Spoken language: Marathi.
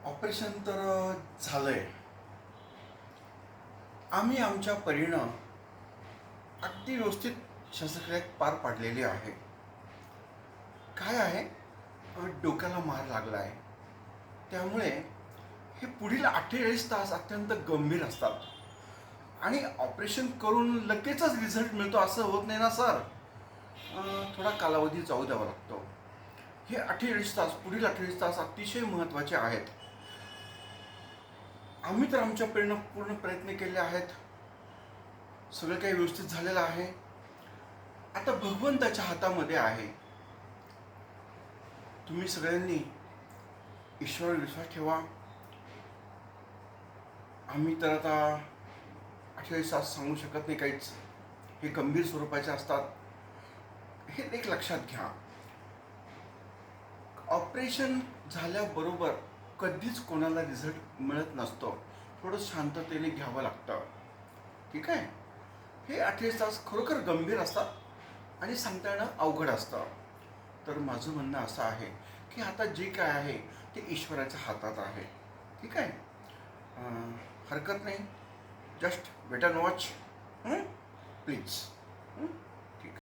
ऑपरेशन तर झालंय. आम्ही आमच्या परीनं अगदी व्यवस्थित शस्त्रक्रिया पार पाडलेली आहे. काय आहे, डोक्याला मार लागला आहे. त्यामुळे हे पुढील 48 तास अत्यंत गंभीर असतात. आणि ऑपरेशन करून लगेचच रिझल्ट मिळतो असं होत नाही ना सर. थोडा कालावधी जाऊ द्यावा लागतो. हे 48 तास, पुढील 48 तास अतिशय महत्त्वाचे आहेत. आम्ही तर आमच्या परीनं पूर्ण प्रयत्न केले आहेत. सगळं काही व्यवस्थित झालेलं आहे. आता भगवंताच्या हातामध्ये आहे. तुम्ही सगळ्यांनी ईश्वरावर विश्वास ठेवा. आम्ही तर आता 48 तास सांगू शकत नाही काहीच. हे गंभीर स्वरूपाचे असतात. हे एक लक्षात घ्या. ऑपरेशन झाल्याबरोबर कधीच कोणाला रिझल्ट मिळत नसतो. थोडं शांततेने घ्यावं लागतं. ठीक आहे. हे 48 तास खरोखर गंभीर असतात आणि सांगता येणं अवघड असतं. तर माझं म्हणणं असं आहे की आता जे काय आहे ते ईश्वराच्या हातात आहे. ठीक आहे. हरकत नाही. Just wait and watch. Please.